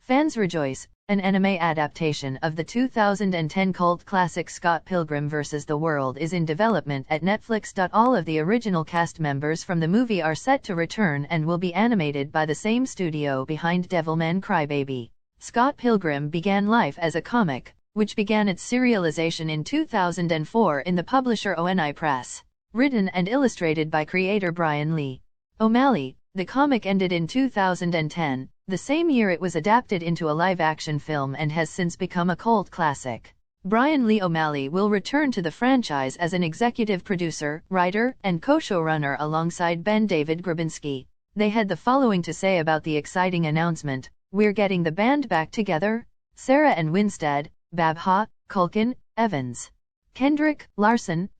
Fans rejoice, an anime adaptation of the 2010 cult classic Scott Pilgrim vs. the World is in development at Netflix. All of the original cast members from the movie are set to return and will be animated by the same studio behind Devilman Crybaby. Scott Pilgrim began life as a comic, which began its serialization in 2004 in the publisher Oni Press. Written and illustrated by creator Bryan Lee O'Malley, the comic ended in 2010. The same year it was adapted into a live-action film and has since become a cult classic. Bryan Lee O'Malley will return to the franchise as an executive producer, writer, and co-showrunner alongside Ben David Grabinski. They had the following to say about the exciting announcement: "We're getting the band back together. Cera and Winstead, Bhabha, Culkin, Evans, Kendrick, Larson,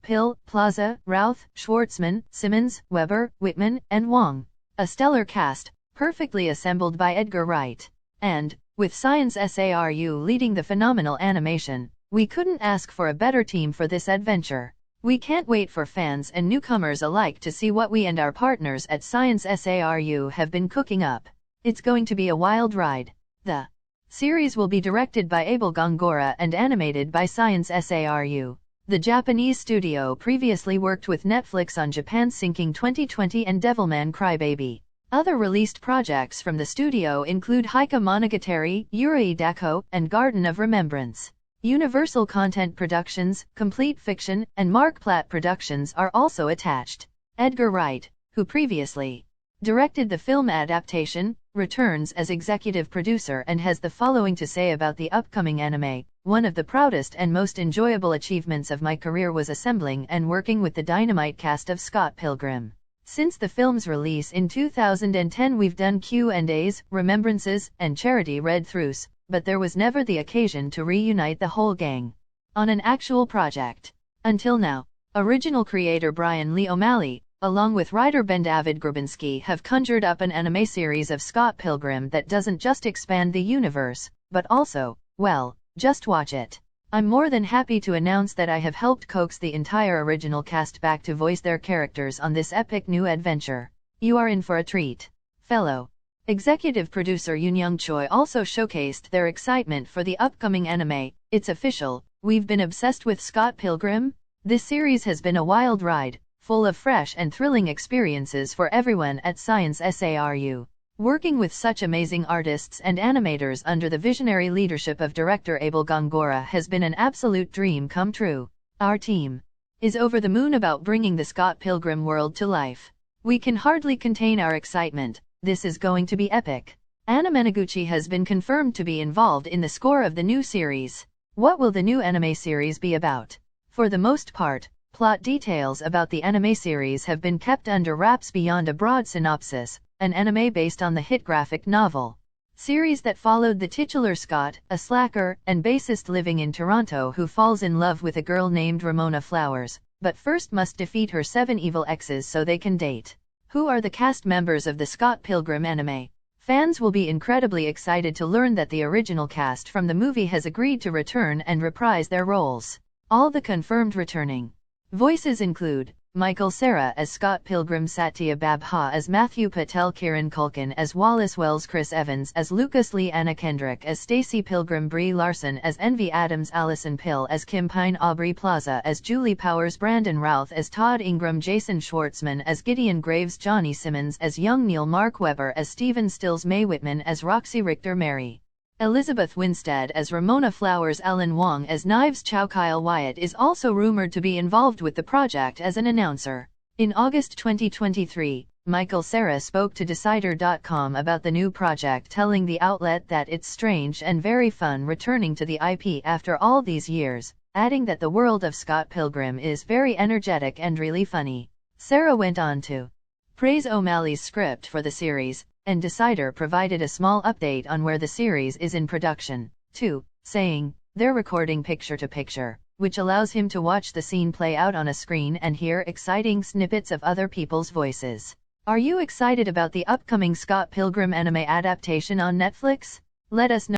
Plaza, Routh, Schwartzman, Simmons, Weber, Whitman, and Wong. A stellar cast, perfectly assembled by Edgar Wright. And, with Science SARU leading the phenomenal animation, we couldn't ask for a better team for this adventure. We can't wait for fans and newcomers alike to see what we and our partners at Science SARU have been cooking up. It's going to be a wild ride." The series will be directed by Abel Gongora and animated by Science SARU. The Japanese studio previously worked with Netflix on Japan's Sinking 2020 and Devilman Crybaby. Other released projects from the studio include Heike Monogatari, Yuri Dako, and Garden of Remembrance. Universal Content Productions, Complete Fiction, and Mark Platt Productions are also attached. Edgar Wright, who previously directed the film adaptation, returns as executive producer and has the following to say about the upcoming anime: "One of the proudest and most enjoyable achievements of my career was assembling and working with the dynamite cast of Scott Pilgrim. Since the film's release in 2010 we've done Q&As, remembrances, and charity read-throughs, but there was never the occasion to reunite the whole gang on an actual project. Until now." Original creator Bryan Lee O'Malley, along with writer Ben David Grabinski, have conjured up an anime series of Scott Pilgrim that doesn't just expand the universe, but also, well, just watch it. "I'm more than happy to announce that I have helped coax the entire original cast back to voice their characters on this epic new adventure. You are in for a treat." Fellow executive producer Yoon Young Choi also showcased their excitement for the upcoming anime. "It's official, we've been obsessed with Scott Pilgrim. This series has been a wild ride, full of fresh and thrilling experiences for everyone at Science SARU. Working with such amazing artists and animators under the visionary leadership of director Abel Gongora has been an absolute dream come true. Our team is over the moon about bringing the Scott Pilgrim world to life. We can hardly contain our excitement. This is going to be epic." Anna Meneguchi has been confirmed to be involved in the score of the new series. What will the new anime series be about? For the most part, plot details about the anime series have been kept under wraps beyond a broad synopsis. An anime based on the hit graphic novel series that followed the titular Scott, a slacker and bassist living in Toronto who falls in love with a girl named Ramona Flowers, but first must defeat her 7 evil exes so they can date. Who are the cast members of the Scott Pilgrim anime? Fans will be incredibly excited to learn that the original cast from the movie has agreed to return and reprise their roles. All the confirmed returning voices include Michael Cera as Scott Pilgrim, Satya Bhabha as Matthew Patel, Kieran Culkin as Wallace Wells, Chris Evans as Lucas Lee, Anna Kendrick as Stacey Pilgrim, Brie Larson as Envy Adams, Allison Pill as Kim Pine, Aubrey Plaza as Julie Powers, Brandon Routh as Todd Ingram, Jason Schwartzman as Gideon Graves, Johnny Simmons as Young Neil, Mark Webber as Steven Stills, Mae Whitman as Roxy Richter, Mary Elizabeth Winstead as Ramona Flowers, Alan Wong as Knives Chow. Kyle Wyatt is also rumored to be involved with the project as an announcer. In August 2023, Michael Cera spoke to Decider.com about the new project, telling the outlet that it's strange and very fun returning to the IP after all these years, adding that the world of Scott Pilgrim is very energetic and really funny. Cera went on to praise O'Malley's script for the series, and Decider provided a small update on where the series is in production, too, saying, "They're recording picture-to-picture, which allows him to watch the scene play out on a screen and hear exciting snippets of other people's voices." Are you excited about the upcoming Scott Pilgrim anime adaptation on Netflix? Let us know.